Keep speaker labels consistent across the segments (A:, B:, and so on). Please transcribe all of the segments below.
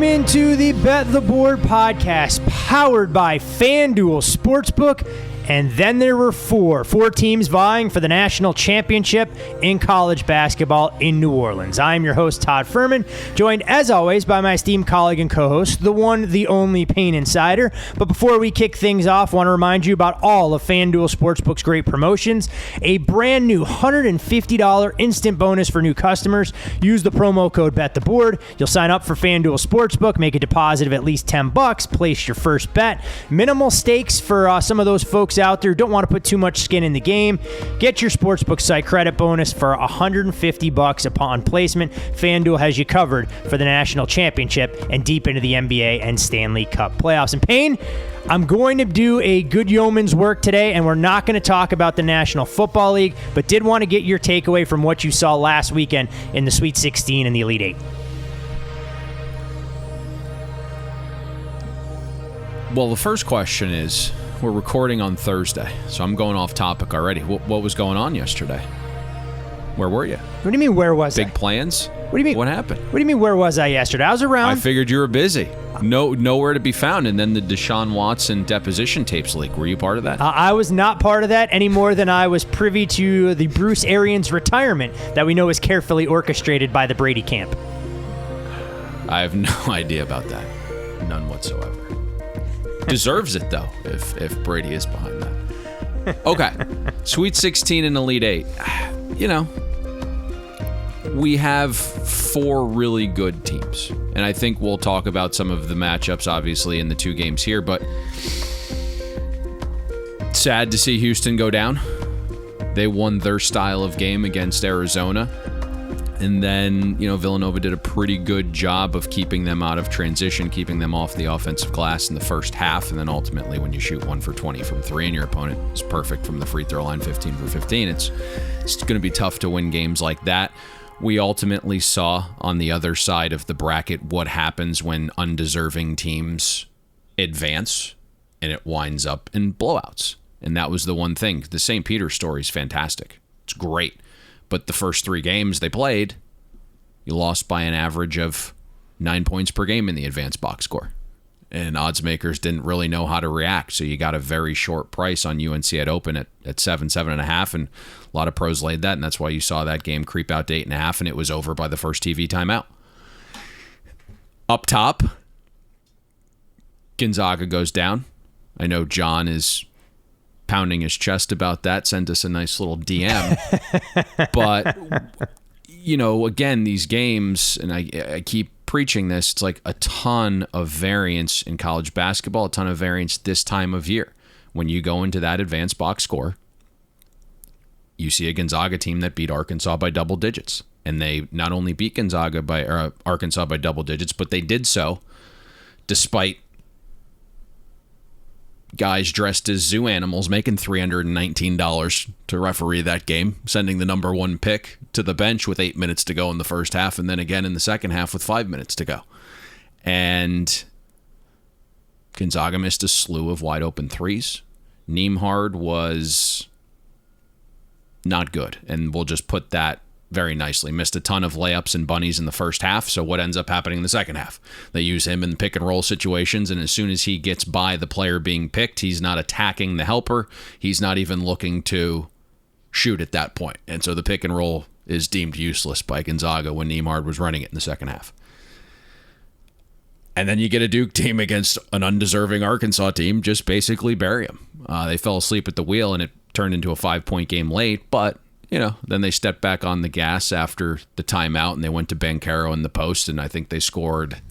A: Welcome into the Bet the Board podcast, powered by FanDuel Sportsbook. And then there were four teams vying for the national championship in college basketball in New Orleans. I'm your host, Todd Fuhrman, joined as always by my esteemed colleague and co-host, the one, the only Payne Insider. But before we kick things off, I want to remind you about all of FanDuel Sportsbook's great promotions. A brand new $150 instant bonus for new customers. Use the promo code BetTheBoard. You'll sign up for FanDuel Sportsbook, make a deposit of at least $10, place your first bet. Minimal stakes for some of those folks out there who don't want to put too much skin in the game. Get your sportsbook site credit bonus for $150 upon placement. FanDuel has you covered for the national championship and deep into the NBA and Stanley Cup playoffs. And Payne, I'm going to do a good yeoman's work today, and we're not going to talk about the National Football League, but did want to get your takeaway from what you saw last weekend in the Sweet 16 and the Elite Eight.
B: Well, the first question is, we're recording on Thursday, so I'm going off topic already. What was going on yesterday? Where were you?
A: What do you mean, where was I?
B: Big plans?
A: What do you mean?
B: What happened?
A: What do you mean, where was I yesterday? I was around.
B: I figured you were busy. Nowhere to be found. And then the Deshaun Watson deposition tapes leak. Were you part of that?
A: I was not part of that any more than I was privy to the Bruce Arians retirement that we know is carefully orchestrated by the Brady camp.
B: I have no idea about that. None whatsoever. Deserves it, though, if Brady is behind that. Okay. Sweet 16 and Elite 8. You know, we have four really good teams. And I think we'll talk about some of the matchups, obviously, in the two games here. But sad to see Houston go down. They won their style of game against Arizona. And then, Villanova did a pretty good job of keeping them out of transition, keeping them off the offensive glass in the first half. And then ultimately, when you shoot 1 for 20 from three and your opponent is perfect from the free throw line, 15 for 15, it's going to be tough to win games like that. We ultimately saw on the other side of the bracket what happens when undeserving teams advance, and it winds up in blowouts. And that was the one thing. The St. Peter story is fantastic. It's great. But the first three games they played, you lost by an average of 9 points per game in the advanced box score. And odds makers didn't really know how to react. So you got a very short price on UNC at open at 7.5. And a lot of pros laid that. And that's why you saw that game creep out to 8.5. And it was over by the first TV timeout. Up top, Gonzaga goes down. I know John is pounding his chest about that, sent us a nice little DM. But, again, these games, and I keep preaching this, it's like a ton of variance in college basketball, a ton of variance this time of year. When you go into that advanced box score, you see a Gonzaga team that beat Arkansas by double digits. And they not only beat Arkansas by double digits, but they did so despite guys dressed as zoo animals making $319 to referee that game, sending the number one pick to the bench with 8 minutes to go in the first half, and then again in the second half with 5 minutes to go. And Gonzaga missed a slew of wide open threes. Nembhard was not good, and we'll just put that very nicely. Missed a ton of layups and bunnies in the first half, so what ends up happening in the second half? They use him in pick and roll situations, and as soon as he gets by the player being picked, he's not attacking the helper. He's not even looking to shoot at that point. And so the pick and roll is deemed useless by Gonzaga when Nembhard was running it in the second half. And then you get a Duke team against an undeserving Arkansas team, just basically bury them. They fell asleep at the wheel, and it turned into a 5-point game late, but then they stepped back on the gas after the timeout, and they went to Banchero in the post, and I think they scored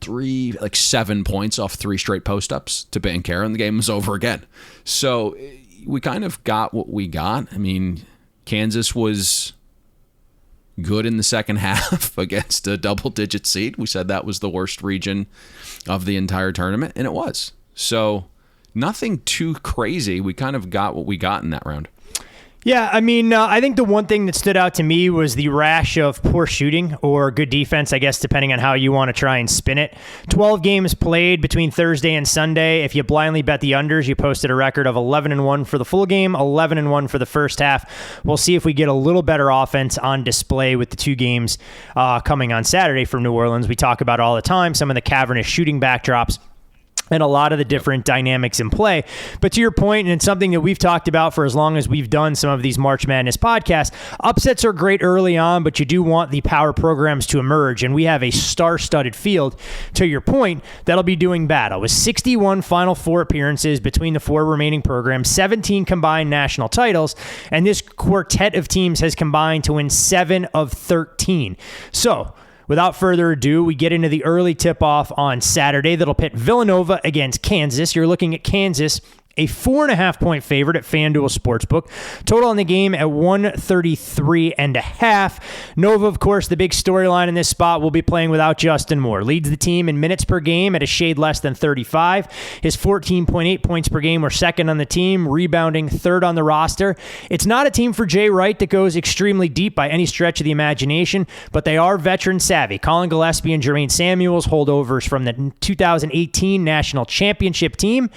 B: 7 points off 3 straight post-ups to Banchero, and the game was over again. So we kind of got what we got. I mean, Kansas was good in the second half against a double-digit seed. We said that was the worst region of the entire tournament, and it was. So nothing too crazy. We kind of got what we got in that round.
A: Yeah, I mean, I think the one thing that stood out to me was the rash of poor shooting or good defense, I guess, depending on how you want to try and spin it. 12 games played between Thursday and Sunday. If you blindly bet the unders, you posted a record of 11-1 for the full game, 11-1 for the first half. We'll see if we get a little better offense on display with the two games coming on Saturday from New Orleans. We talk about all the time, some of the cavernous shooting backdrops and a lot of the different dynamics in play. But to your point, and it's something that we've talked about for as long as we've done some of these March Madness podcasts, upsets are great early on, but you do want the power programs to emerge. And we have a star-studded field, to your point, that'll be doing battle. With 61 Final Four appearances between the four remaining programs, 17 combined national titles, and this quartet of teams has combined to win 7 of 13. So, without further ado, we get into the early tip-off on Saturday that'll pit Villanova against Kansas. You're looking at Kansas, a 4.5-point favorite at FanDuel Sportsbook. Total on the game at 133.5. Nova, of course, the big storyline in this spot, will be playing without Justin Moore. Leads the team in minutes per game at a shade less than 35. His 14.8 points per game were second on the team, rebounding third on the roster. It's not a team for Jay Wright that goes extremely deep by any stretch of the imagination, but they are veteran savvy. Colin Gillespie and Jermaine Samuels, holdovers from the 2018 National Championship team.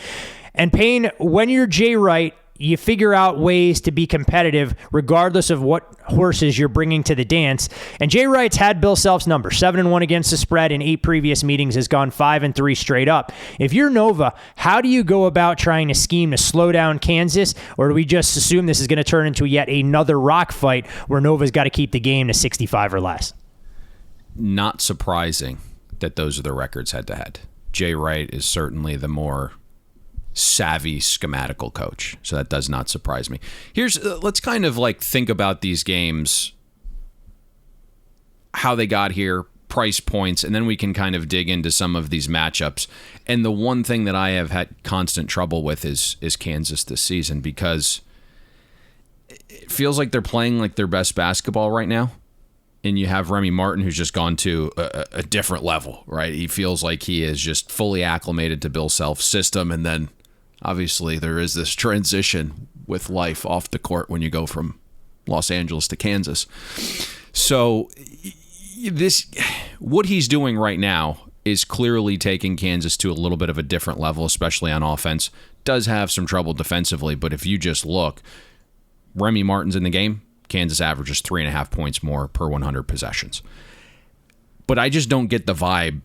A: And Payne, when you're Jay Wright, you figure out ways to be competitive regardless of what horses you're bringing to the dance. And Jay Wright's had Bill Self's number. 7-1 against the spread in 8 previous meetings, has gone 5-3 straight up. If you're Nova, how do you go about trying to scheme to slow down Kansas? Or do we just assume this is going to turn into yet another rock fight where Nova's got to keep the game to 65 or less?
B: Not surprising that those are the records head-to-head. Jay Wright is certainly the more savvy schematical coach, so that does not surprise me. Let's kind of like think about these games, how they got here, price points, and then we can kind of dig into some of these matchups. And the one thing that I have had constant trouble with is Kansas this season, because it feels like they're playing like their best basketball right now. And you have Remy Martin, who's just gone to a different level, right? He feels like he is just fully acclimated to Bill Self's system, and then obviously there is this transition with life off the court when you go from Los Angeles to Kansas. So what he's doing right now is clearly taking Kansas to a little bit of a different level, especially on offense. Does have some trouble defensively, but if you just look, Remy Martin's in the game, Kansas averages 3.5 points more per 100 possessions. But I just don't get the vibe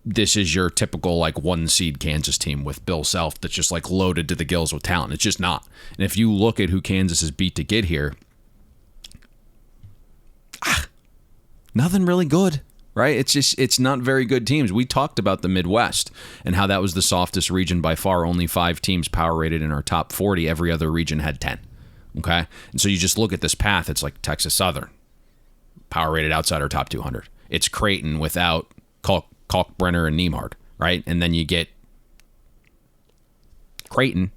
B: this is your typical like 1-seed Kansas team with Bill Self that's just like loaded to the gills with talent. It's just not. And if you look at who Kansas has beat to get here, nothing really good, right? It's not very good teams. We talked about the Midwest and how that was the softest region by far. Only 5 teams power rated in our top 40. Every other region had 10. Okay? And so you just look at this path. It's like Texas Southern, power rated outside our top 200. It's Creighton without Kalkbrenner and Nembhard, right? And then you get Creighton,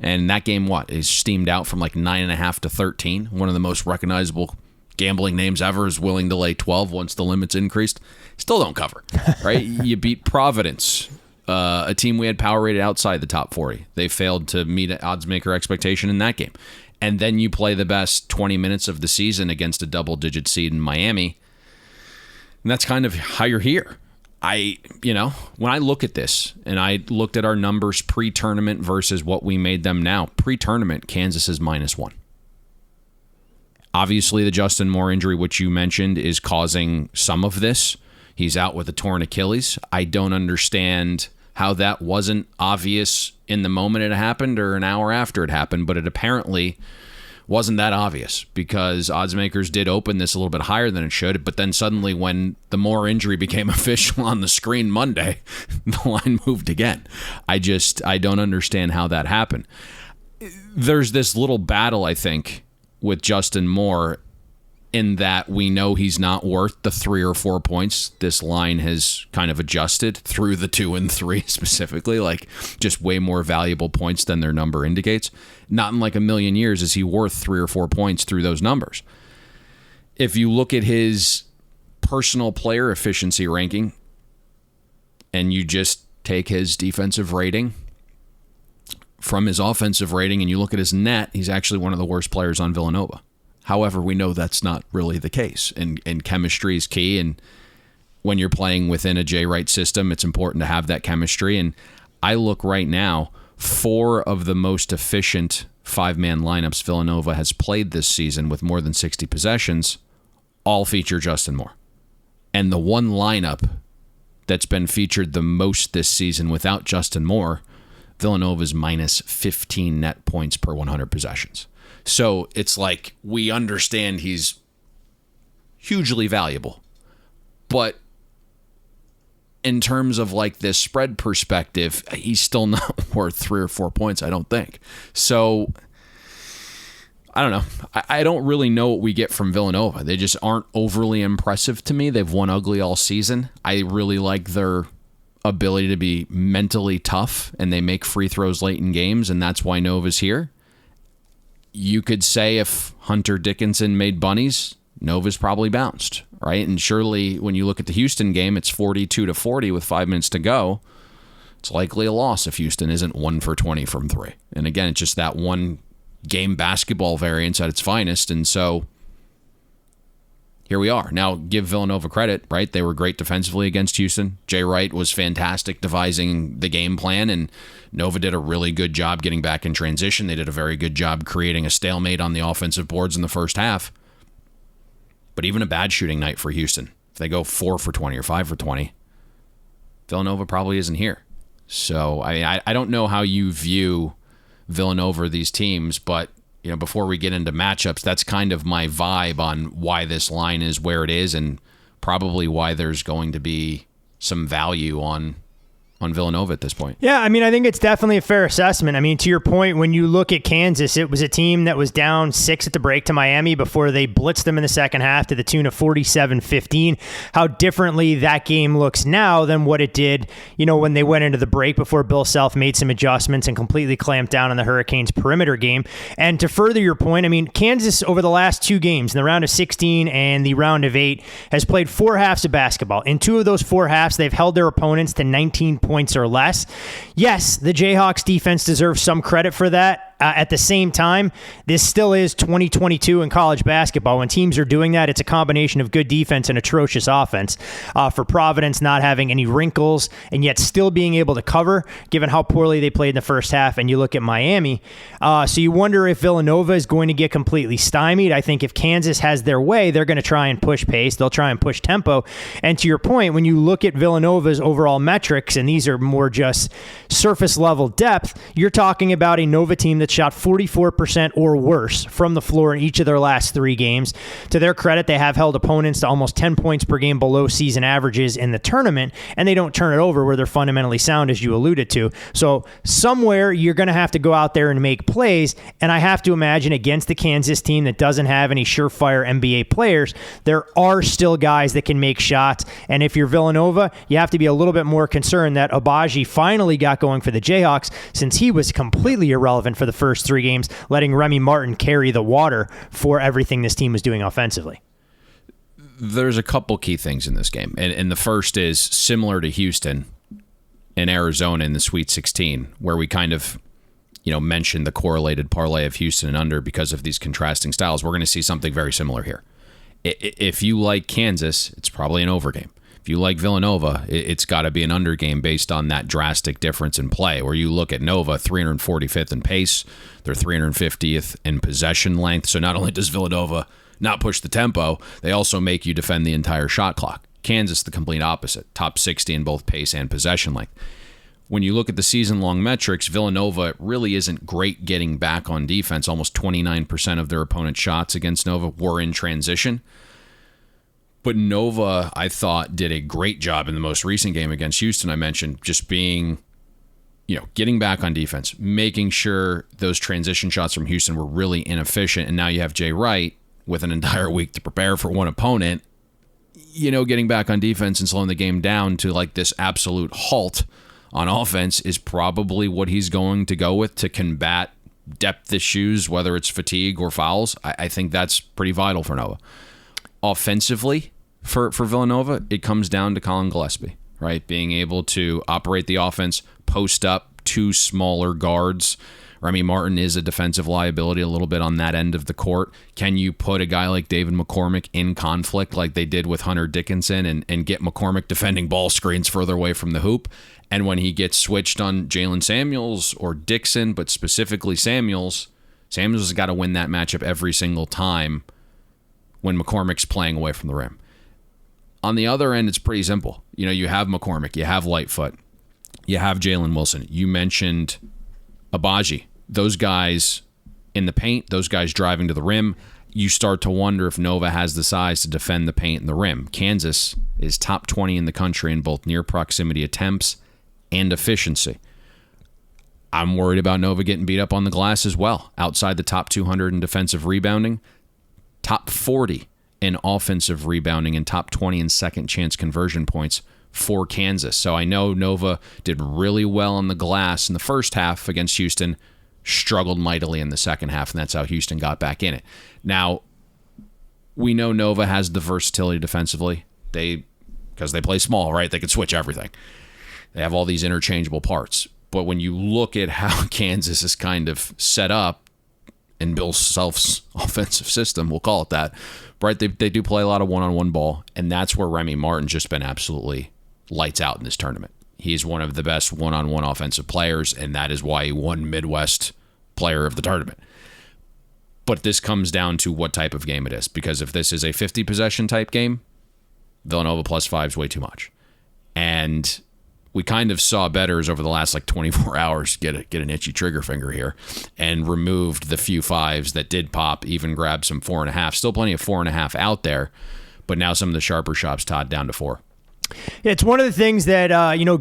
B: and that game, is steamed out from like 9.5 to 13. One of the most recognizable gambling names ever is willing to lay 12 once the limit's increased. Still don't cover, right? You beat Providence, a team we had power rated outside the top 40. They failed to meet an odds maker expectation in that game. And then you play the best 20 minutes of the season against a double-digit seed in Miami. And that's kind of how you're here. When I look at this, and I looked at our numbers pre-tournament versus what we made them now, pre-tournament, Kansas is -1. Obviously, the Justin Moore injury, which you mentioned, is causing some of this. He's out with a torn Achilles. I don't understand how that wasn't obvious in the moment it happened or an hour after it happened, but it apparently wasn't that obvious because odds makers did open this a little bit higher than it should. But then suddenly when the Moore injury became official on the screen Monday, the line moved again. I don't understand how that happened. There's this little battle, I think, with Justin Moore in that we know he's not worth the 3 or 4 points. This line has kind of adjusted through the 2 and 3 specifically, like just way more valuable points than their number indicates. Not in like a million years is he worth 3 or 4 points through those numbers. If you look at his personal player efficiency ranking and you just take his defensive rating from his offensive rating and you look at his net, he's actually one of the worst players on Villanova. However, we know that's not really the case, and chemistry is key, and when you're playing within a Jay Wright system, it's important to have that chemistry. And I look right now, 4 of the most efficient 5-man lineups Villanova has played this season with more than 60 possessions all feature Justin Moore. And the one lineup that's been featured the most this season without Justin Moore, Villanova's minus 15 net points per 100 possessions. So it's like we understand he's hugely valuable. But in terms of like this spread perspective, he's still not worth 3 or 4 points, I don't think. So I don't know. I don't really know what we get from Villanova. They just aren't overly impressive to me. They've won ugly all season. I really like their ability to be mentally tough, and they make free throws late in games, and that's why Nova's here. You could say if Hunter Dickinson made bunnies, Nova's probably bounced, right? And surely when you look at the Houston game, it's 42-40 with 5 minutes to go. It's likely a loss if Houston isn't 1 for 20 from 3. And again, it's just that one game basketball variance at its finest. And so here we are. Now, give Villanova credit, right? They were great defensively against Houston. Jay Wright was fantastic devising the game plan, and Nova did a really good job getting back in transition. They did a very good job creating a stalemate on the offensive boards in the first half. But even a bad shooting night for Houston, if they go 4 for 20 or 5 for 20, Villanova probably isn't here. So I don't know how you view Villanova or these teams, but before we get into matchups, that's kind of my vibe on why this line is where it is, and probably why there's going to be some value on Villanova at this point.
A: Yeah, I think it's definitely a fair assessment. To your point, when you look at Kansas, it was a team that was down 6 at the break to Miami before they blitzed them in the second half to the tune of 47-15. How differently that game looks now than what it did, when they went into the break before Bill Self made some adjustments and completely clamped down on the Hurricanes' perimeter game. And to further your point, Kansas over the last 2 games, in the round of 16 and the round of 8, has played 4 halves of basketball. In 2 of those 4 halves, they've held their opponents to 19 points or less. Yes, the Jayhawks defense deserves some credit for that. At the same time, this still is 2022 in college basketball. When teams are doing that, it's a combination of good defense and atrocious offense. For Providence not having any wrinkles and yet still being able to cover, given how poorly they played in the first half, and you look at Miami. So you wonder if Villanova is going to get completely stymied. I think if Kansas has their way, they're going to try and push pace. They'll try and push tempo. And to your point, when you look at Villanova's overall metrics, and these are more just surface level depth, you're talking about a Nova team that shot 44% or worse from the floor in each of their last 3 games. To their credit, they have held opponents to almost 10 points per game below season averages in the tournament, and they don't turn it over where they're fundamentally sound, as you alluded to. So somewhere you're going to have to go out there and make plays, and I have to imagine against the Kansas team that doesn't have any surefire NBA players, there are still guys that can make shots, and if you're Villanova, you have to be a little bit more concerned that Abaji finally got going for the Jayhawks, since he was completely irrelevant for the first 3 games, letting Remy Martin carry the water for everything this team was doing offensively.
B: There's a couple key things in this game, and the first is similar to Houston and Arizona in the Sweet 16, where we kind of mentioned the correlated parlay of Houston and under because of these contrasting styles. We're going to see something very similar here. If you like Kansas, it's probably an over game. If you like Villanova, it's got to be an under game based on that drastic difference in play, where you look at Nova, 345th in pace, they're 350th in possession length. So not only does Villanova not push the tempo, they also make you defend the entire shot clock. Kansas, the complete opposite, top 60 in both pace and possession length. When you look at the season-long metrics, Villanova really isn't great getting back on defense. Almost 29% of their opponent's shots against Nova were in transition. But Nova, I thought, did a great job in the most recent game against Houston. I mentioned just being, getting back on defense, making sure those transition shots from Houston were really inefficient. And now you have Jay Wright with an entire week to prepare for one opponent, getting back on defense and slowing the game down to like this absolute halt on offense is probably what he's going to go with to combat depth issues, whether it's fatigue or fouls. I think that's pretty vital for Nova. Offensively, for Villanova, it comes down to Colin Gillespie, right? Being able to operate the offense, post up, two smaller guards. Remy Martin is a defensive liability a little bit on that end of the court. Can you put a guy like David McCormick in conflict like they did with Hunter Dickinson and get McCormick defending ball screens further away from the hoop? And when he gets switched on Jalen Samuels or Dixon, but specifically Samuels has got to win that matchup every single time when McCormick's playing away from the rim. On the other end, it's pretty simple. You have McCormick, you have Lightfoot, you have Jalen Wilson. You mentioned Agbaji. Those guys in the paint, those guys driving to the rim, you start to wonder if Nova has the size to defend the paint and the rim. Kansas is top 20 in the country in both near proximity attempts and efficiency. I'm worried about Nova getting beat up on the glass as well. Outside the top 200 in defensive rebounding, top 40 in offensive rebounding, and top 20 in second chance conversion points for Kansas. So I know Nova did really well on the glass in the first half against Houston, struggled mightily in the second half, and that's how Houston got back in it. Now, we know Nova has the versatility defensively. Because they play small, right? They can switch everything. They have all these interchangeable parts. But when you look at how Kansas is kind of set up in Bill Self's offensive system, we'll call it that, right? They do play a lot of one-on-one ball, and that's where Remy Martin's just been absolutely lights out in this tournament. He's one of the best one-on-one offensive players, and that is why he won Midwest Player of the Tournament. But this comes down to what type of game it is, because if this is a 50-possession type game, Villanova +5 is way too much. And we kind of saw bettors over the last 24 hours get an itchy trigger finger here and removed the few fives that did pop, even grabbed some 4.5. Still plenty of 4.5 out there, but now some of the sharper shops, Todd, down to 4.
A: It's one of the things that,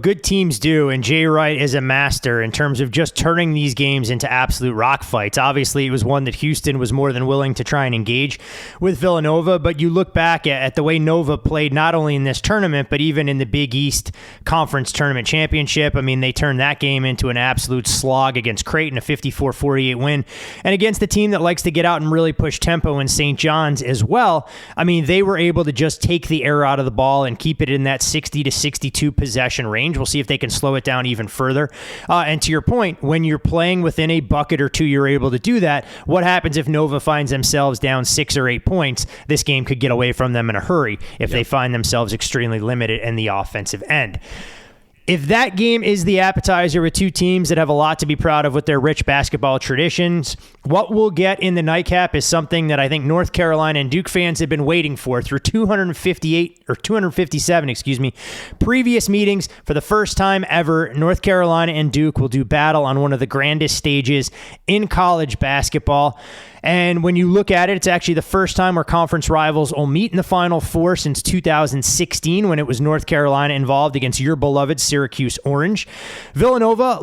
A: good teams do, and Jay Wright is a master in terms of just turning these games into absolute rock fights. Obviously, it was one that Houston was more than willing to try and engage with Villanova, but you look back at the way Nova played not only in this tournament, but even in the Big East Conference Tournament Championship. I mean, they turned that game into an absolute slog against Creighton, a 54-48 win. And against the team that likes to get out and really push tempo in St. John's as well, I mean, they were able to just take the air out of the ball and keep it in that 60 to 62 possession range. We'll see if they can slow it down even further. And to your point, when you're playing within a bucket or two, you're able to do that. What happens if Nova finds themselves down 6 or 8 points? This game could get away from them in a hurry if they find themselves extremely limited in the offensive end. If that game is the appetizer with two teams that have a lot to be proud of with their rich basketball traditions, what we'll get in the nightcap is something that I think North Carolina and Duke fans have been waiting for through 257 previous meetings. For the first time ever, North Carolina and Duke will do battle on one of the grandest stages in college basketball. And when you look at it, it's actually the first time where conference rivals will meet in the Final Four since 2016, when it was North Carolina involved against your beloved Syracuse Orange. North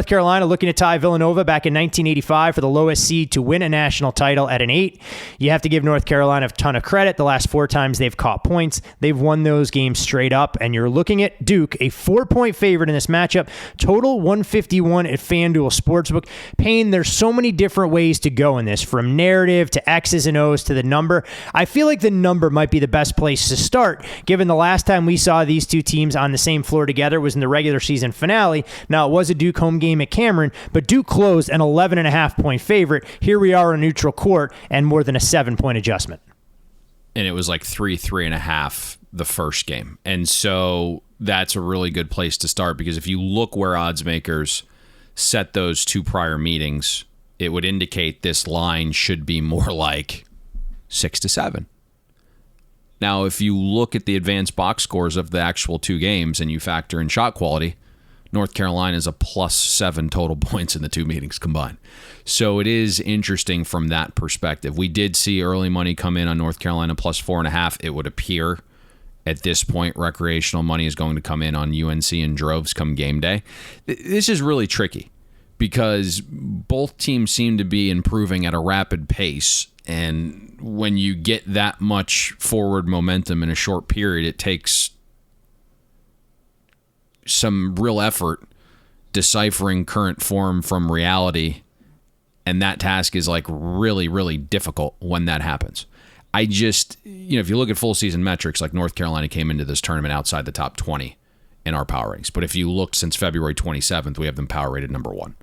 A: Carolina looking to tie Villanova back in 1985 for the lowest seed to win a national title at an 8. You have to give North Carolina a ton of credit. The last 4 times they've caught points, they've won those games straight up. And you're looking at Duke, a 4-point favorite in this matchup, total 151 at FanDuel Sportsbook. Payne, there's so many different ways to go in this, from narrative to X's and O's to the number. I feel like the number might be the best place to start, given the last time we saw these two teams on the same floor together was in the regular season finale. Now, it was a Duke home game at Cameron, but Duke closed an 11.5-point favorite. Here we are on neutral court and more than a 7-point adjustment.
B: And it was like 3.5 the first game. And so that's a really good place to start, because if you look where odds makers set those 2 prior meetings, it would indicate this line should be more like 6 to 7. Now, if you look at the advanced box scores of the actual 2 games and you factor in shot quality, North Carolina is a +7 total points in the 2 meetings combined. So it is interesting from that perspective. We did see early money come in on North Carolina +4.5. It would appear at this point recreational money is going to come in on UNC in droves come game day. This is really tricky, because both teams seem to be improving at a rapid pace. And when you get that much forward momentum in a short period, it takes some real effort deciphering current form from reality. And that task is really, really difficult when that happens. I just, if you look at full season metrics, like North Carolina came into this tournament outside the top 20 in our power ratings. But if you look since February 27th, we have them power rated number 1.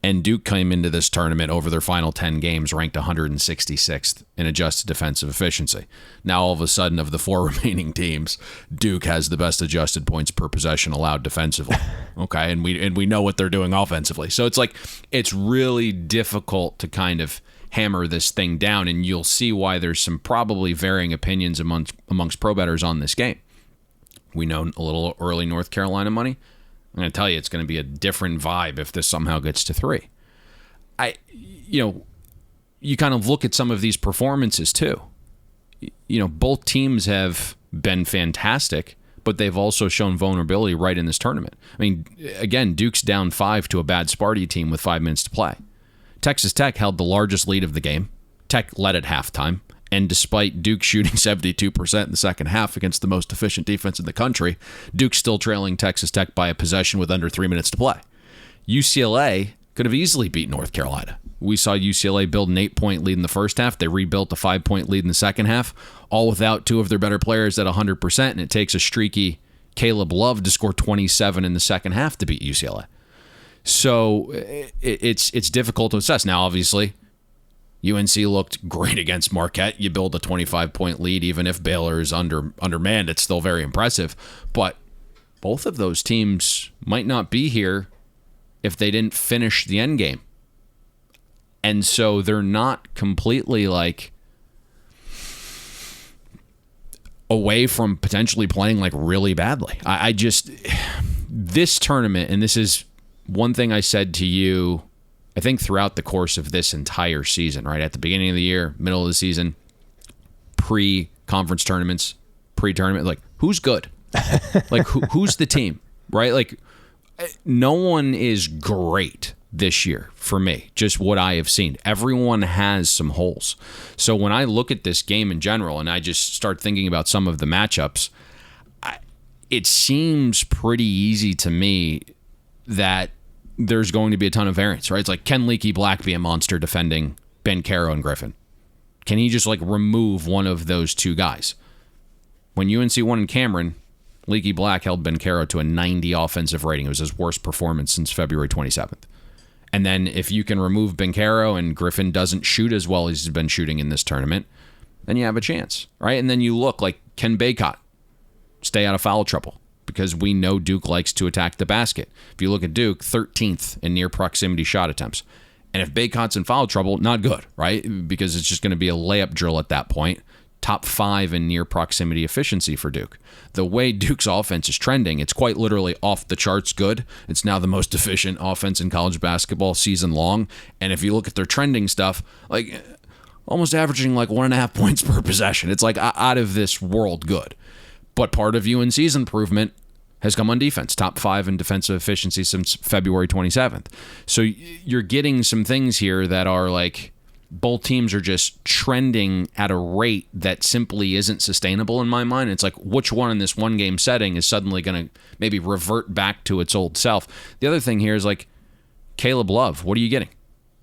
B: And Duke came into this tournament over their final 10 games ranked 166th in adjusted defensive efficiency. Now, all of a sudden, of the 4 remaining teams, Duke has the best adjusted points per possession allowed defensively. Okay, and we know what they're doing offensively. So it's like it's really difficult to kind of hammer this thing down, and you'll see why there's some probably varying opinions amongst pro bettors on this game. We know a little early North Carolina money. I'm going to tell you, it's going to be a different vibe if this somehow gets to 3. You kind of look at some of these performances too. Both teams have been fantastic, but they've also shown vulnerability right in this tournament. I mean, again, Duke's down 5 to a bad Sparty team with 5 minutes to play. Texas Tech held the largest lead of the game. Tech led at halftime. And despite Duke shooting 72% in the second half against the most efficient defense in the country, Duke's still trailing Texas Tech by a possession with under 3 minutes to play. UCLA could have easily beat North Carolina. We saw UCLA build an 8-point lead in the first half. They rebuilt a 5-point lead in the second half, all without 2 of their better players at 100%, and it takes a streaky Caleb Love to score 27 in the second half to beat UCLA. So it's difficult to assess. Now, obviously, UNC looked great against Marquette. You build a 25-point lead, even if Baylor is undermanned. It's still very impressive. But both of those teams might not be here if they didn't finish the end game. And so they're not completely away from potentially playing really badly. I just, this tournament, and this is one thing I said to you, I think throughout the course of this entire season, right? At the beginning of the year, middle of the season, pre-conference tournaments, pre-tournament, who's good? Who's the team, right? No one is great this year for me, just what I have seen. Everyone has some holes. So when I look at this game in general and I just start thinking about some of the matchups, it seems pretty easy to me that there's going to be a ton of variance, right? It's can Leaky Black be a monster defending Banchero and Griffin? Can he just remove one of those 2 guys? When UNC won in Cameron, Leaky Black held Banchero to a 90 offensive rating. It was his worst performance since February 27th. And then if you can remove Banchero and Griffin doesn't shoot as well as he's been shooting in this tournament, then you have a chance, right? And then you look can Baycott stay out of foul trouble? Because we know Duke likes to attack the basket. If you look at Duke, 13th in near proximity shot attempts. And if Baycott's in foul trouble, not good, right? Because it's just going to be a layup drill at that point. Top 5 in near proximity efficiency for Duke. The way Duke's offense is trending, it's quite literally off the charts good. It's now the most efficient offense in college basketball season long. And if you look at their trending stuff, almost averaging 1.5 points per possession. It's out of this world good. But part of UNC's improvement has come on defense, top 5 in defensive efficiency since February 27th. So you're getting some things here that are both teams are just trending at a rate that simply isn't sustainable in my mind. It's which one in this one game setting is suddenly going to maybe revert back to its old self. The other thing here is Caleb Love. What are you getting?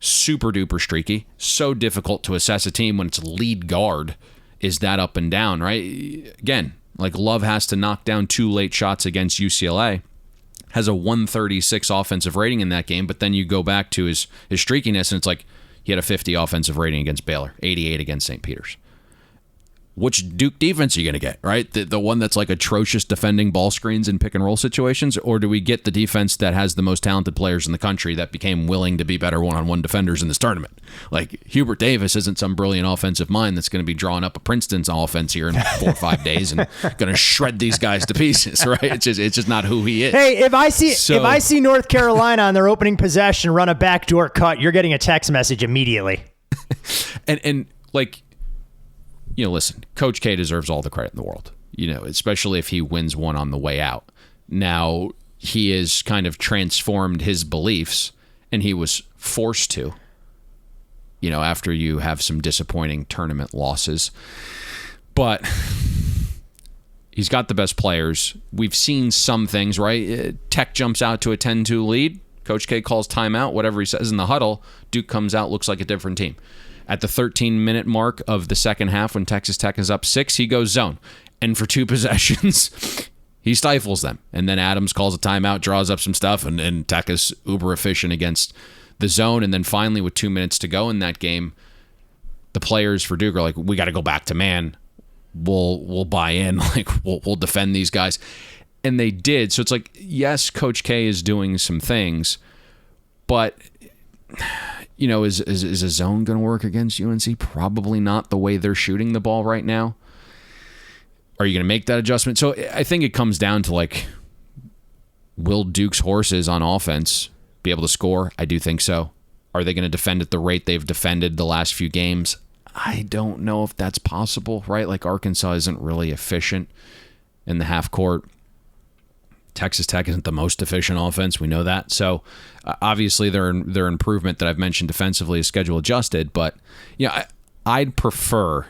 B: Super duper streaky. So difficult to assess a team when its lead guard is that up and down, right? Again, Love has to knock down 2 late shots against UCLA, has a 136 offensive rating in that game, but then you go back to his streakiness, and it's he had a 50 offensive rating against Baylor, 88 against St. Peter's. Which Duke defense are you going to get, right? The one that's atrocious defending ball screens and pick and roll situations? Or do we get the defense that has the most talented players in the country that became willing to be better one-on-one defenders in this tournament? Hubert Davis isn't some brilliant offensive mind that's going to be drawing up a Princeton's offense here in 4 or 5 days and going to shred these guys to pieces, right? It's just not who he is.
A: Hey, if I see North Carolina on their opening possession run a backdoor cut, you're getting a text message immediately.
B: and listen, Coach K deserves all the credit in the world, especially if he wins one on the way out. Now, he has kind of transformed his beliefs, and he was forced to, after you have some disappointing tournament losses. But he's got the best players. We've seen some things, right? Tech jumps out to a 10-2 lead. Coach K calls timeout. Whatever he says in the huddle, Duke comes out, looks like a different team. At the 13-minute mark of the second half, when Texas Tech is up 6, he goes zone. And for 2 possessions, He stifles them. And then Adams calls a timeout, draws up some stuff, and Tech is uber efficient against the zone. And then finally, with 2 minutes to go in that game, the players for Duke are like, we got to go back to man. We'll buy in. Like, we'll defend these guys. And they did. So it's like, yes, Coach K is doing some things, but, you know, is a zone going to work against UNC? Probably not the way they're shooting the ball right now. Are you going to make that adjustment? So I think it comes down to, like, will Duke's horses on offense be able to score? I do think so. Are they going to defend at the rate they've defended the last few games? I don't know if that's possible, right? Like, Arkansas isn't really efficient in the half court. Texas Tech isn't the most efficient offense. We know that. So obviously their improvement that I've mentioned defensively is schedule adjusted, but you know, I'd prefer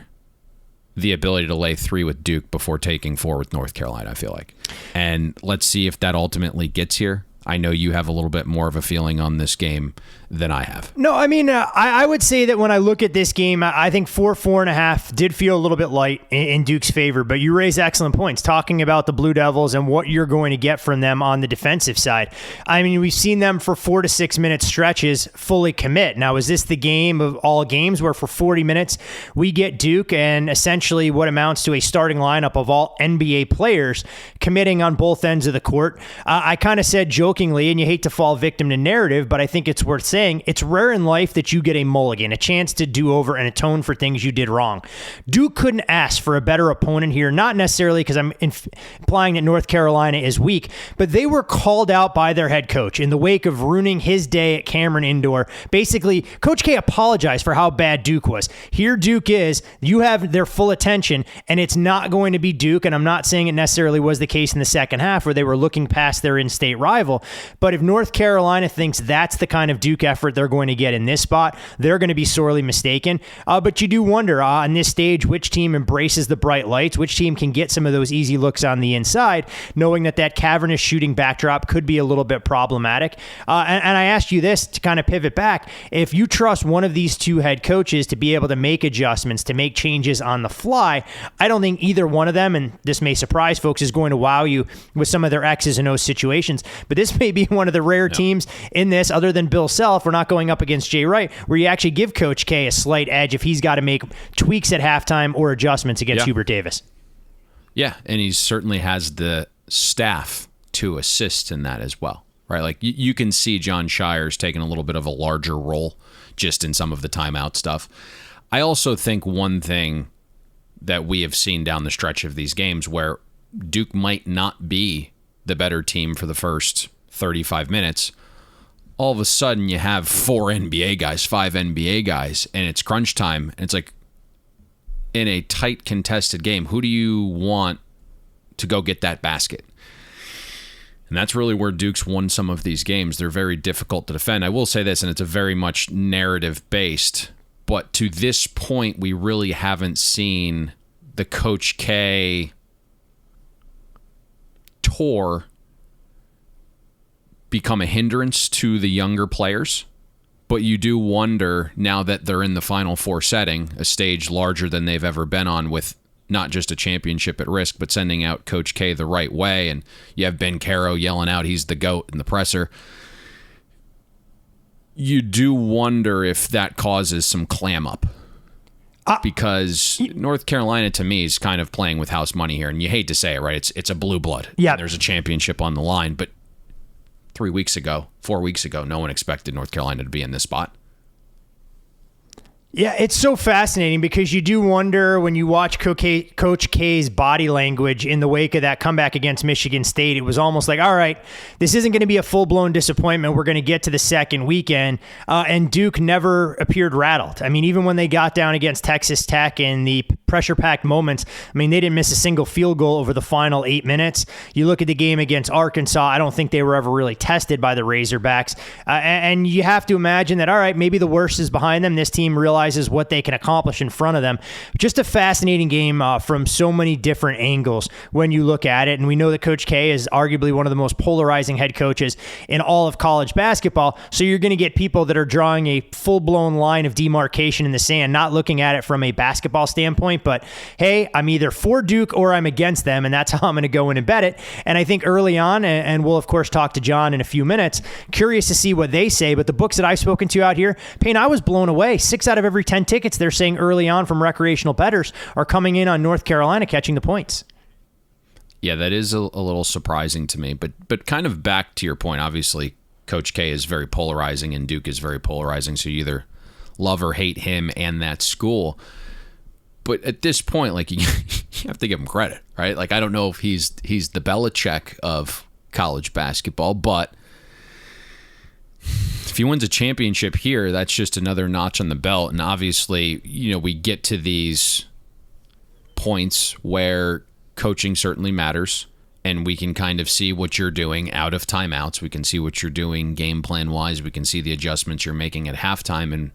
B: the ability to lay 3 with Duke before taking 4 with North Carolina, I feel like. And let's see if that ultimately gets here. I know you have a little bit more of a feeling on this game than I have.
A: No, I mean, I would say that when I look at this game, I think 4.5 did feel a little bit light in Duke's favor, but you raise excellent points talking about the Blue Devils and what you're going to get from them on the defensive side. I mean, we've seen them for 4 to 6 minute stretches fully commit. Now, is this the game of all games where for 40 minutes we get Duke and essentially what amounts to a starting lineup of all NBA players committing on both ends of the court? I kind of said jokingly, and you hate to fall victim to narrative, but I think it's worth saying, it's rare in life that you get a mulligan, a chance to do over and atone for things you did wrong. Duke couldn't ask for a better opponent here, not necessarily because I'm implying that North Carolina is weak, but they were called out by their head coach in the wake of ruining his day at Cameron Indoor. Basically, Coach K apologized for how bad Duke was. Here Duke is, you have their full attention, and it's not going to be Duke, and I'm not saying it necessarily was the case in the second half where they were looking past their in-state rival, but if North Carolina thinks that's the kind of Duke effort they're going to get in this spot, they're going to be sorely mistaken. But you do wonder on this stage which team embraces the bright lights, which team can get some of those easy looks on the inside, knowing that cavernous shooting backdrop could be a little bit problematic. And I asked you this to kind of pivot back. If you trust one of these two head coaches to be able to make adjustments, to make changes on the fly, I don't think either one of them, and this may surprise folks, is going to wow you with some of their X's and O's situations. But this may be one of the rare teams in this, other than Bill Self, we're not going up against Jay Wright, where you actually give Coach K a slight edge if he's got to make tweaks at halftime or adjustments against Hubert Davis.
B: Yeah, and he certainly has the staff to assist in that as well, right? Like you can see John Shire's taking a little bit of a larger role just in some of the timeout stuff. I also think one thing that we have seen down the stretch of these games where Duke might not be the better team for the first 35 minutes, all of a sudden you have 4 NBA guys, 5 NBA guys, and it's crunch time. And it's like, in a tight contested game, who do you want to go get that basket? And that's really where Duke's won some of these games. They're very difficult to defend. I will say this, and it's a very much narrative-based, but to this point, we really haven't seen the Coach K tour become a hindrance to the younger players. But you do wonder, now that they're in the Final Four setting, a stage larger than they've ever been on, with not just a championship at risk, but sending out Coach K the right way, and you have Ben Caro yelling out he's the GOAT in the presser. You do wonder if that causes some clam up. Because North Carolina, to me, is kind of playing with house money here. And you hate to say it, right? It's a blue blood.
A: Yeah.
B: There's a championship on the line. But 4 weeks ago, no one expected North Carolina to be in this spot.
A: Yeah, it's so fascinating because you do wonder when you watch Coach K's body language in the wake of that comeback against Michigan State. It was almost like, all right, this isn't going to be a full-blown disappointment. We're going to get to the second weekend. And Duke never appeared rattled. I mean, even when they got down against Texas Tech in the pressure-packed moments, I mean, they didn't miss a single field goal over the final 8 minutes. You look at the game against Arkansas, I don't think they were ever really tested by the Razorbacks. And you have to imagine that, all right, maybe the worst is behind them. This team realized realizes what they can accomplish in front of them. Just a fascinating game from so many different angles when you look at it. And we know that Coach K is arguably one of the most polarizing head coaches in all of college basketball. So you're going to get people that are drawing a full-blown line of demarcation in the sand, not looking at it from a basketball standpoint, but hey, I'm either for Duke or I'm against them, and that's how I'm going to go in and bet it. And I think early on, and we'll of course talk to John in a few minutes, curious to see what they say, but the books that I've spoken to out here, Payne, I was blown away. 6 out of every 10 tickets they're saying early on from recreational bettors are coming in on North Carolina catching the points.
B: Yeah, that is a little surprising to me, but kind of back to your point, obviously Coach K is very polarizing and Duke is very polarizing, so you either love or hate him and that school. But at this point, like, you have to give him credit, right? Like, I don't know if he's the Belichick of college basketball, but if he wins a championship here, that's just another notch on the belt. And obviously, we get to these points where coaching certainly matters, and we can kind of see what you're doing out of timeouts. We can see what you're doing game plan wise. We can see the adjustments you're making at halftime. And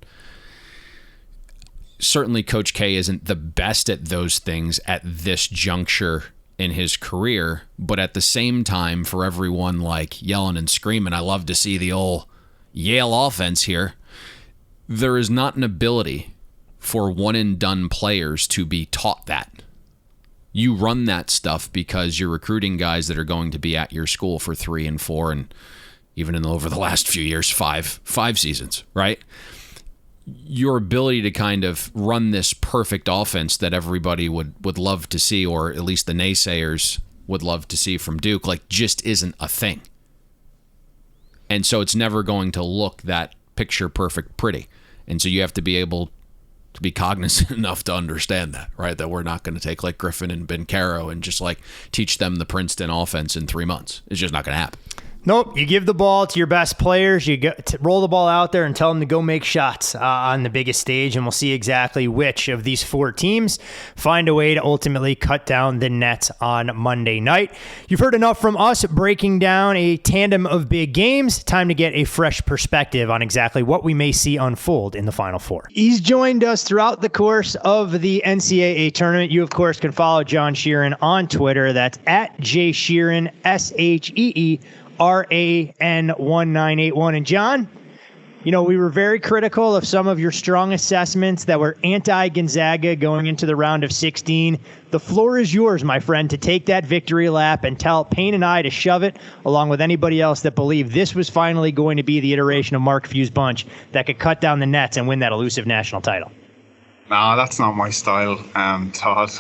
B: certainly Coach K isn't the best at those things at this juncture in his career, but at the same time, for everyone like yelling and screaming, I love to see the old Yale offense here, there is not an ability for one and done players to be taught that. You run that stuff because you're recruiting guys that are going to be at your school for 3 and 4, and even over the last few years, five seasons, right? Your ability to kind of run this perfect offense that everybody would love to see, or at least the naysayers would love to see from Duke, like, just isn't a thing. And so it's never going to look that picture perfect pretty. And so you have to be able to be cognizant enough to understand that, right? That we're not going to take like Griffin and Ben Caro and just like teach them the Princeton offense in 3 months. It's just not going to happen.
A: Nope. You give the ball to your best players. You roll the ball out there and tell them to go make shots on the biggest stage, and we'll see exactly which of these 4 teams find a way to ultimately cut down the nets on Monday night. You've heard enough from us breaking down a tandem of big games. Time to get a fresh perspective on exactly what we may see unfold in the Final Four. He's joined us throughout the course of the NCAA tournament. You, of course, can follow John Sheeran on Twitter. That's at JSheeran, SHEERAN1981. And John, we were very critical of some of your strong assessments that were anti-Gonzaga going into the round of 16. The floor is yours, my friend, to take that victory lap and tell Payne and I to shove it, along with anybody else that believed this was finally going to be the iteration of Mark Few's bunch that could cut down the nets and win that elusive national title.
C: No, that's not my style, Todd.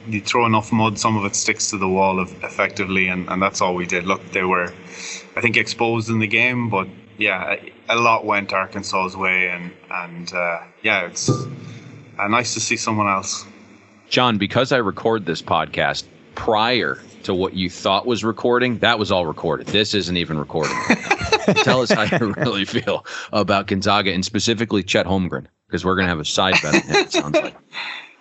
C: You throw enough mud, some of it sticks to the wall effectively, and that's all we did. Look, they were, I think, exposed in the game, but yeah, a lot went Arkansas's way, and it's nice to see someone else.
D: John, because I record this podcast prior to what you thought was recording, that was all recorded. This isn't even recording. Tell us how you really feel about Gonzaga, and specifically Chet Holmgren, because we're going to have a side bet on him, it sounds like.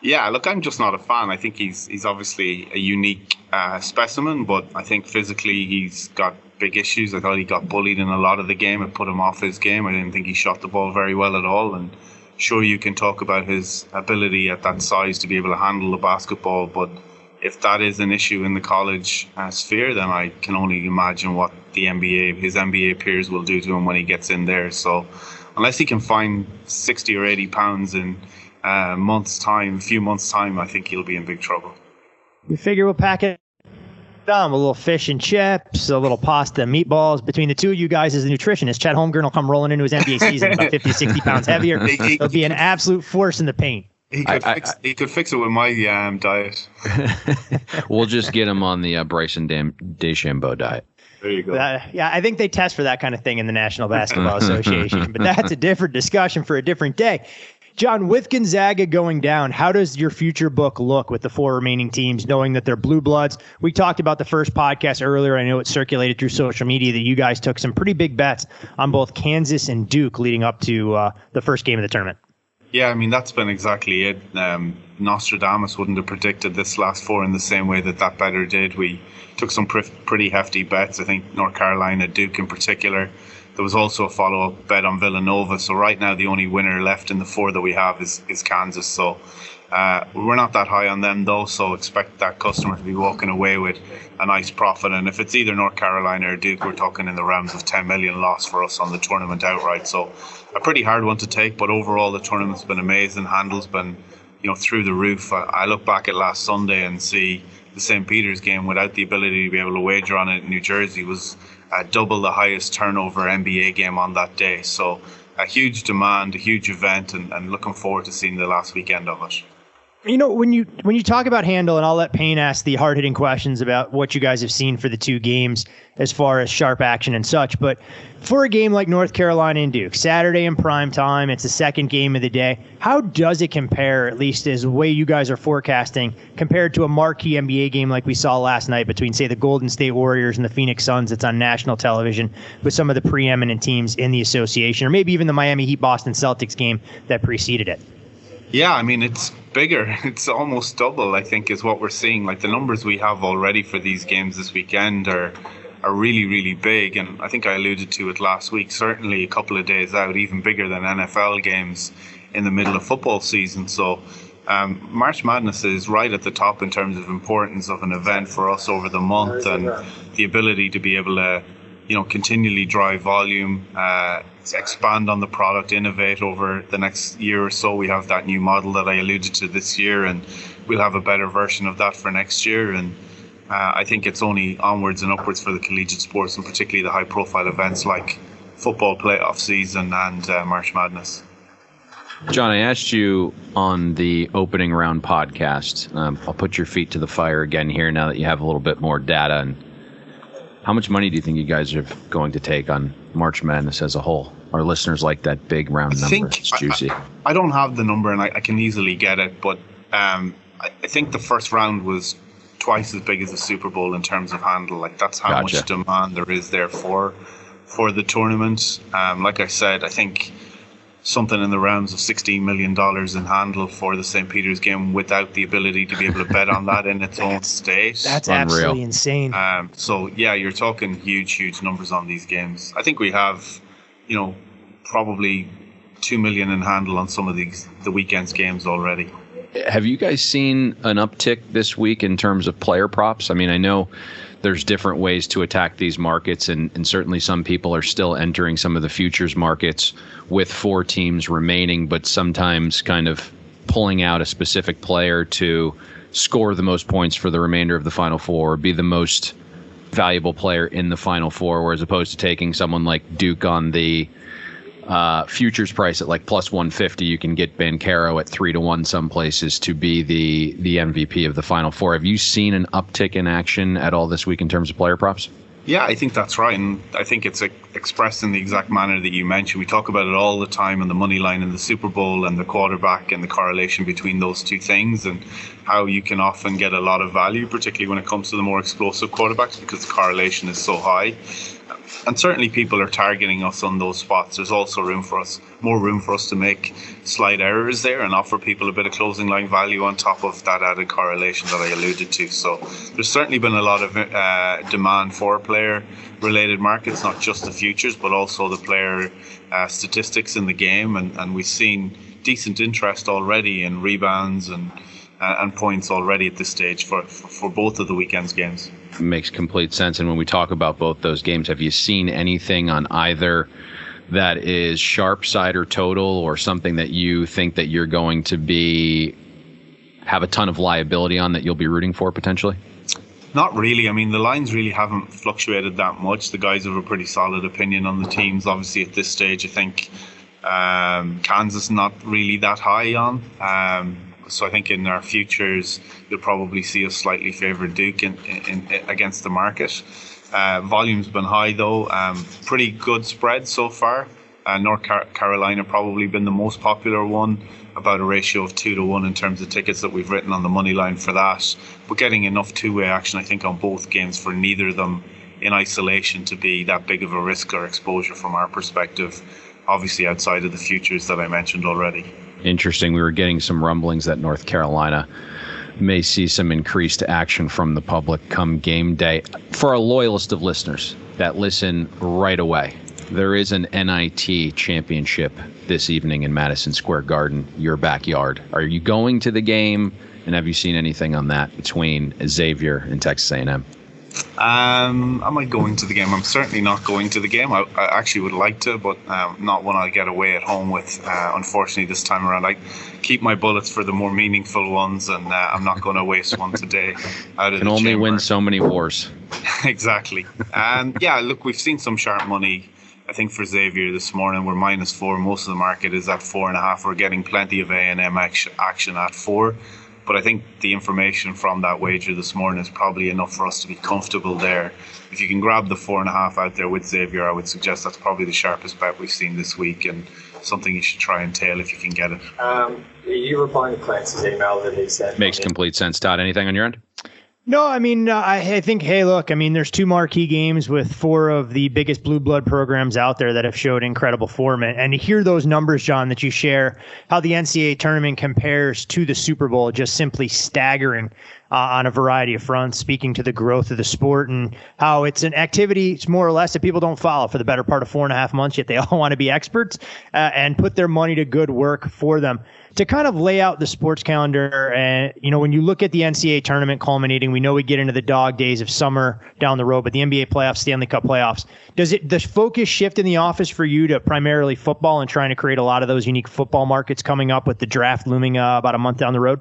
C: Yeah, look, I'm just not a fan. I think he's obviously a unique specimen, but I think physically he's got big issues. I thought he got bullied in a lot of the game. It put him off his game. I didn't think he shot the ball very well at all. And sure, you can talk about his ability at that size to be able to handle the basketball, but if that is an issue in the college sphere, then I can only imagine what his NBA peers will do to him when he gets in there. So unless he can find 60 or 80 pounds in a few months' time, I think he'll be in big trouble.
A: We figure we'll pack it on with a little fish and chips, a little pasta, meatballs. Between the two of you guys as a nutritionist, Chet Holmgren will come rolling into his NBA season about 50, 60 pounds heavier. He'll be an absolute force in the paint.
C: He could fix it with my diet.
D: We'll just get him on the Bryson DeChambeau diet.
C: There you go.
A: I think they test for that kind of thing in the National Basketball Association, but that's a different discussion for a different day. John, with Gonzaga going down, how does your future book look with the 4 remaining teams, knowing that they're blue bloods? We talked about the first podcast earlier. I know it circulated through social media that you guys took some pretty big bets on both Kansas and Duke leading up to the first game of the tournament.
C: Yeah, I mean, that's been exactly it. Nostradamus wouldn't have predicted this last 4 in the same way that better did. We took some pretty hefty bets. I think North Carolina, Duke in particular. there was also a follow-up bet on Villanova. So right now the only winner left in the 4 that we have is Kansas. So we're not that high on them though, so expect that customer to be walking away with a nice profit. And if it's either North Carolina or Duke, we're talking in the realms of 10 million loss for us on the tournament outright. So a pretty hard one to take, but overall the tournament's been amazing. Handle's been, through the roof. I look back at last Sunday and see the St. Peter's game without the ability to be able to wager on it in New Jersey was double the highest turnover NBA game on that day. So a huge demand, a huge event, and looking forward to seeing the last weekend of it.
A: When you talk about handle, and I'll let Payne ask the hard-hitting questions about what you guys have seen for the 2 games as far as sharp action and such, but for a game like North Carolina and Duke, Saturday in prime time, it's the second game of the day. How does it compare, at least as the way you guys are forecasting, compared to a marquee NBA game like we saw last night between, say, the Golden State Warriors and the Phoenix Suns that's on national television with some of the preeminent teams in the association, or maybe even the Miami Heat Boston Celtics game that preceded it?
C: Yeah, I mean, it's bigger. It's almost double, I think, is what we're seeing. Like the numbers we have already for these games this weekend are really, really big. And I think I alluded to it last week, certainly a couple of days out, even bigger than NFL games in the middle of football season. So March Madness is right at the top in terms of importance of an event for us over the month, and the ability to be able to continually drive volume, expand on the product, innovate over the next year or so. We have that new model that I alluded to this year, and we'll have a better version of that for next year. And I think it's only onwards and upwards for the collegiate sports, and particularly the high-profile events like football playoff season and March Madness.
D: John, I asked you on the opening round podcast, I'll put your feet to the fire again here now that you have a little bit more data, and how much money do you think you guys are going to take on March Madness as a whole? Our listeners like that big round number. It's juicy.
C: I don't have the number, and I can easily get it, but I think the first round was twice as big as the Super Bowl in terms of handle. Like that's how much demand there is there for the tournament. Like I said, I think something in the realms of $16 million in handle for the St. Peter's game without the ability to be able to bet on that in its own state.
A: That's absolutely insane.
C: So yeah, you're talking huge numbers on these games. I think we have, probably $2 million in handle on some of the weekend's games already.
D: Have you guys seen an uptick this week in terms of player props? I mean, I know there's different ways to attack these markets, and certainly some people are still entering some of the futures markets with 4 teams remaining, but sometimes kind of pulling out a specific player to score the most points for the remainder of the Final Four, or be the most valuable player in the Final Four, whereas opposed to taking someone like Duke on the futures price at like plus 150, you can get Banchero at 3-1 some places to be the MVP of the Final Four. Have you seen an uptick in action at all this week in terms of player props?
C: Yeah, I think that's right, and I think it's expressed in the exact manner that you mentioned. We talk about it all the time in the money line in the Super Bowl and the quarterback and the correlation between those two things, and how you can often get a lot of value, particularly when it comes to the more explosive quarterbacks, because the correlation is so high. And certainly people are targeting us on those spots. There's also more room for us to make slight errors there and offer people a bit of closing line value on top of that added correlation that I alluded to. So there's certainly been a lot of demand for player-related markets, not just the futures, but also the player statistics in the game. And we've seen decent interest already in rebounds and points already at this stage for both of the weekend's games.
D: Makes complete sense. And when we talk about both those games, have you seen anything on either that is sharp side or total, or something that you think that you're going to have a ton of liability on that you'll be rooting for potentially?
C: Not really. I mean, the lines really haven't fluctuated that much. The guys have a pretty solid opinion on the teams. Obviously, at this stage, I think Kansas not really that high on. So I think in our futures, you'll probably see us slightly favoured Duke in against the market. Volume's been high though. Pretty good spread so far. North Carolina probably been the most popular one, about a ratio of 2-1 in terms of tickets that we've written on the money line for that. We're getting enough two-way action, I think, on both games for neither of them in isolation to be that big of a risk or exposure from our perspective, obviously outside of the futures that I mentioned already.
D: Interesting. We were getting some rumblings that North Carolina may see some increased action from the public come game day. For our loyalist of listeners that listen right away, There is an NIT championship this evening in Madison Square Garden, your backyard. Are you going to the game? And have you seen anything on that between Xavier and Texas A&M?
C: Am I going to the game? I'm certainly not going to the game. I actually would like to, but not when I get away at home with. Unfortunately, this time around, I keep my bullets for the more meaningful ones, and I'm not going to waste one today. Out of
D: Can only win so many wars.
C: Exactly. Yeah, look, we've seen some sharp money. I think for Xavier this morning, we're -4. Most of the market is at 4.5. We're getting plenty of A&M action at 4. But I think the information from that wager this morning is probably enough for us to be comfortable there. If you can grab the 4.5 out there with Xavier, I would suggest that's probably the sharpest bet we've seen this week, and something you should try and tail if you can get it.
E: Are you replying to Clancy's email that he sent?
D: Makes complete sense. Todd, anything on your end?
A: No, I mean, I think, hey, look, I mean, there's 2 marquee games with 4 of the biggest blue blood programs out there that have showed incredible form. And to hear those numbers, John, that you share, how the NCAA tournament compares to the Super Bowl, just simply staggering on a variety of fronts, speaking to the growth of the sport and how it's an activity, it's more or less, that people don't follow for the better part of 4.5 months, yet they all want to be experts and put their money to good work for them. To kind of lay out the sports calendar, and when you look at the NCAA tournament culminating, we know we get into the dog days of summer down the road, but the NBA playoffs, Stanley Cup playoffs, does the focus shift in the office for you to primarily football and trying to create a lot of those unique football markets coming up with the draft looming about a month down the road?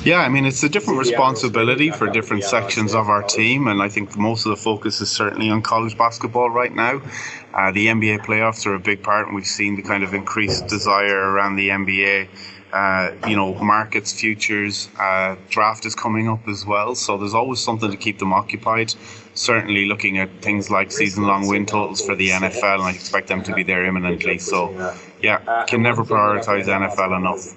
C: Yeah, I mean, it's a different responsibility for different sections of our team, and I think most of the focus is certainly on college basketball right now. The NBA playoffs are a big part, and we've seen the kind of increased desire around the NBA. Markets, futures, draft is coming up as well, so there's always something to keep them occupied. Certainly looking at things like season-long win totals for the NFL, and I expect them to be there imminently. So, yeah, can never prioritize NFL enough.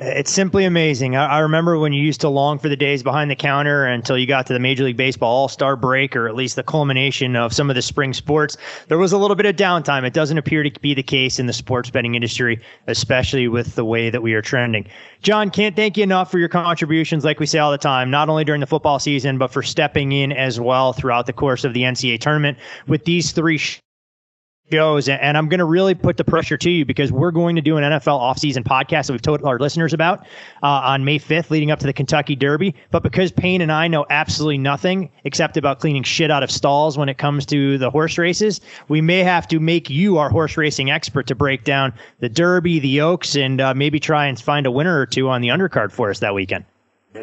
A: It's simply amazing. I remember when you used to long for the days behind the counter until you got to the Major League Baseball All-Star break, or at least the culmination of some of the spring sports. There was a little bit of downtime. It doesn't appear to be the case in the sports betting industry, especially with the way that we are trending. John, can't thank you enough for your contributions, like we say all the time, not only during the football season, but for stepping in as well throughout the course of the NCAA tournament with these 3 shows. And I'm going to really put the pressure to you, because we're going to do an NFL offseason podcast that we've told our listeners about on May 5th leading up to the Kentucky Derby. But because Payne and I know absolutely nothing except about cleaning shit out of stalls when it comes to the horse races, we may have to make you our horse racing expert to break down the Derby, the Oaks, and maybe try and find a winner or 2 on the undercard for us that weekend.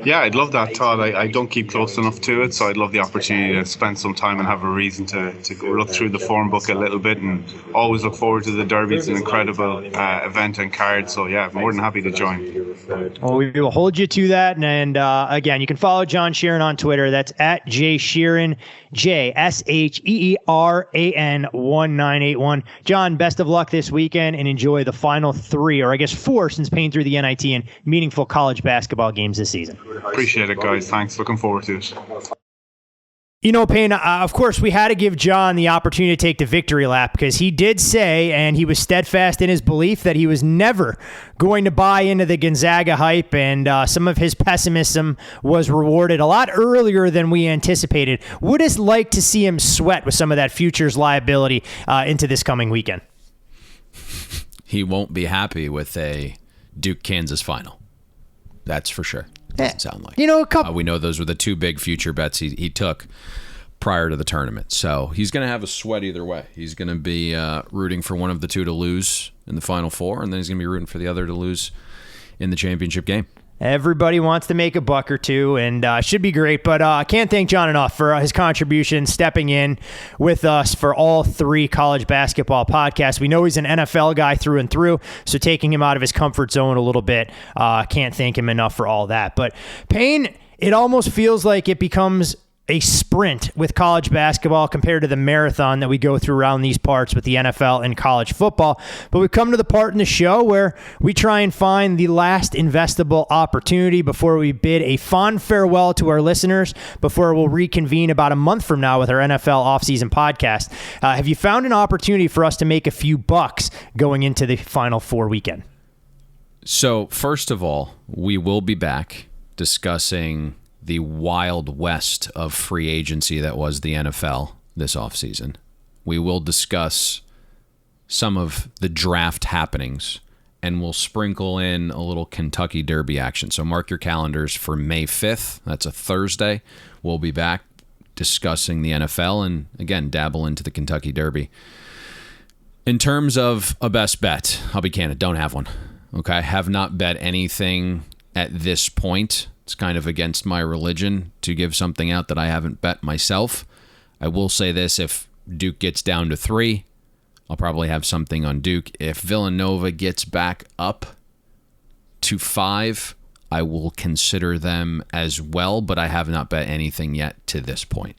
C: Yeah, I'd love that, Todd. I don't keep close enough to it, so I'd love the opportunity to spend some time and have a reason to look through the form book a little bit, and always look forward to the Derby. It's an incredible event and card, so yeah, more than happy to join.
A: Well, we will hold you to that, and again, you can follow John Sheeran on Twitter. That's at JSheeran, JSheeran1981. John, best of luck this weekend, and enjoy the final 3, or I guess 4, since Payne through the NIT, and meaningful college basketball games this season.
C: Appreciate it, guys. Thanks. Looking forward to it.
A: Payne, of course, we had to give John the opportunity to take the victory lap, because he did say, and he was steadfast in his belief, that he was never going to buy into the Gonzaga hype, and some of his pessimism was rewarded a lot earlier than we anticipated. Would us like to see him sweat with some of that futures liability into this coming weekend?
B: He won't be happy with a Duke-Kansas final. That's for sure. Doesn't sound like.
A: A couple.
B: We know those were the 2 big future bets he took prior to the tournament. So he's going to have a sweat either way. He's going to be rooting for one of the 2 to lose in the Final Four, and then he's going to be rooting for the other to lose in the championship game.
A: Everybody wants to make a buck or 2, and should be great. But I can't thank John enough for his contribution, stepping in with us for all 3 college basketball podcasts. We know he's an NFL guy through and through, so taking him out of his comfort zone a little bit, can't thank him enough for all that. But Payne, it almost feels like it becomes a sprint with college basketball compared to the marathon that we go through around these parts with the NFL and college football. But we've come to the part in the show where we try and find the last investable opportunity before we bid a fond farewell to our listeners, before we'll reconvene about a month from now with our NFL offseason podcast. Have you found an opportunity for us to make a few bucks going into the Final Four weekend?
B: So, first of all, we will be back discussing the wild west of free agency that was the NFL this offseason. We will discuss some of the draft happenings, and we'll sprinkle in a little Kentucky Derby action. So mark your calendars for May 5th. That's a Thursday. We'll be back discussing the NFL and, again, dabble into the Kentucky Derby. In terms of a best bet, I'll be candid, don't have one. Okay, have not bet anything at this point. It's kind of against my religion to give something out that I haven't bet myself. I will say this, if Duke gets down to 3, I'll probably have something on Duke. If Villanova gets back up to 5, I will consider them as well, but I have not bet anything yet to this point.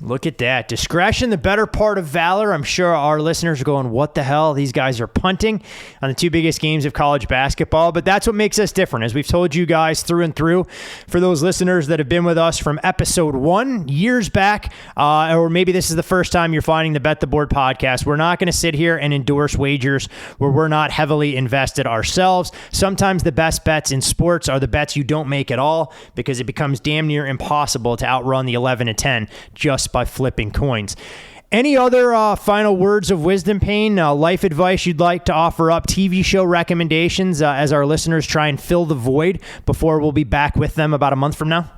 A: Look at that. Discretion, the better part of valor. I'm sure our listeners are going, what the hell? These guys are punting on the 2 biggest games of college basketball. But that's what makes us different, as we've told you guys through and through. For those listeners that have been with us from episode 1 years back, or maybe this is the first time you're finding the Bet the Board podcast, we're not going to sit here and endorse wagers where we're not heavily invested ourselves. Sometimes the best bets in sports are the bets you don't make at all, because it becomes damn near impossible to outrun the 11-10 just by flipping coins. Any other final words of wisdom, Payne? Life advice you'd like to offer up? TV show recommendations as our listeners try and fill the void before we'll be back with them about a month from now?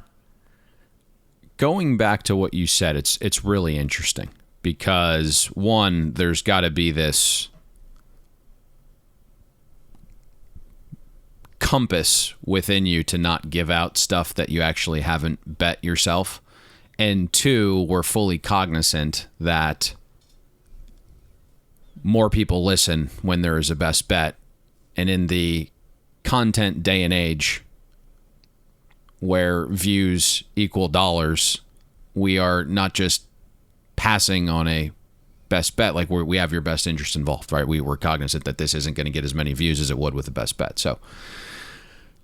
B: Going back to what you said, it's really interesting because, one, there's got to be this compass within you to not give out stuff that you actually haven't bet yourself. And 2, we're fully cognizant that more people listen when there is a best bet. And in the content day and age where views equal dollars, we are not just passing on a best bet, like we have your best interest involved, right? We're cognizant that this isn't going to get as many views as it would with a best bet. So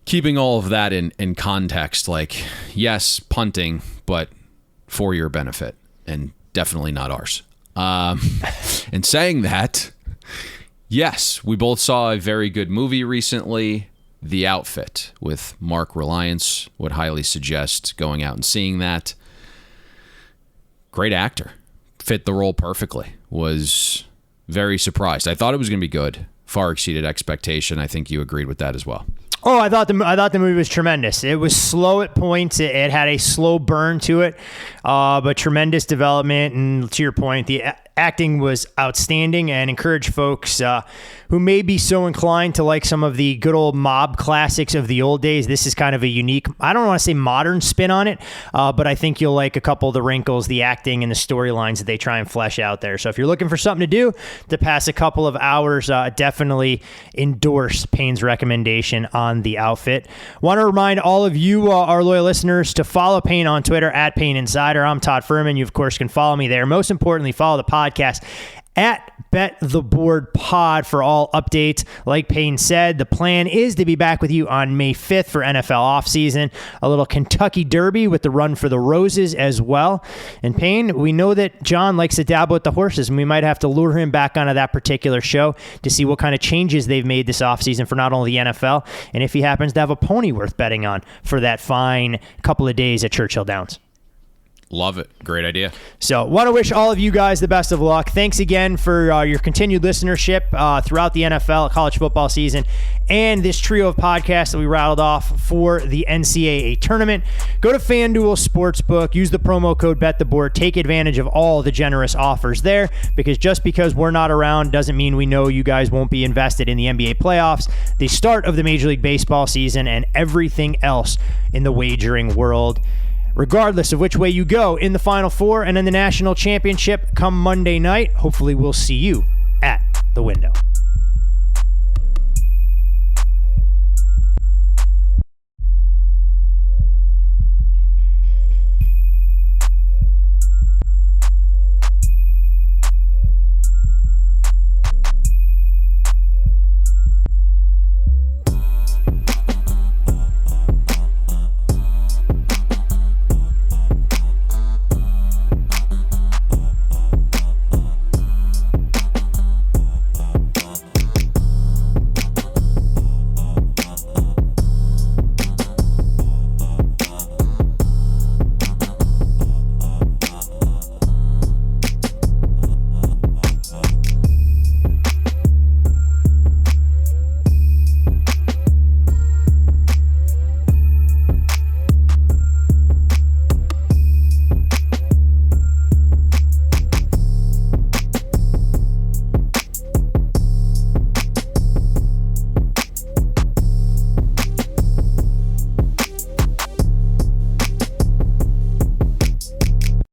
B: keeping all of that in context, like, yes, punting, but for your benefit, and definitely not ours. And saying that, yes, we both saw a very good movie recently, The Outfit, with Mark Reliance. Would highly suggest going out and seeing that. Great actor. Fit the role perfectly. Was very surprised. I thought it was going to be good. Far exceeded expectation. I think you agreed with that as well.
A: Oh, I thought the movie was tremendous. It was slow at points. It had a slow burn to it, but tremendous development. And to your point, the acting was outstanding, and encourage folks who may be so inclined to like some of the good old mob classics of the old days. This is kind of a unique, I don't want to say modern spin on it, but I think you'll like a couple of the wrinkles, the acting, and the storylines that they try and flesh out there. So if you're looking for something to do to pass a couple of hours, definitely endorse Payne's recommendation on The Outfit. Want to remind all of you, our loyal listeners, to follow Payne on Twitter at Payne Insider. I'm Todd Fuhrman. You, of course, can follow me there. Most importantly, follow the podcast at Bet the Board Pod for all updates. Like Payne said, the plan is to be back with you on May 5th for NFL offseason. A little Kentucky Derby with the Run for the Roses as well. And Payne, we know that John likes to dabble with the horses, and we might have to lure him back onto that particular show to see what kind of changes they've made this offseason for not only the NFL, and if he happens to have a pony worth betting on for that fine couple of days at Churchill Downs.
B: Love it. Great idea.
A: So want to wish all of you guys the best of luck. Thanks again for your continued listenership throughout the NFL college football season and this trio of podcasts that we rattled off for the NCAA tournament. Go to FanDuel Sportsbook. Use the promo code BetTheBoard. Take advantage of all the generous offers there, because just because we're not around doesn't mean we know you guys won't be invested in the NBA playoffs, the start of the Major League Baseball season, and everything else in the wagering world. Regardless of which way you go in the Final Four and in the national championship come Monday night, hopefully we'll see you at the window.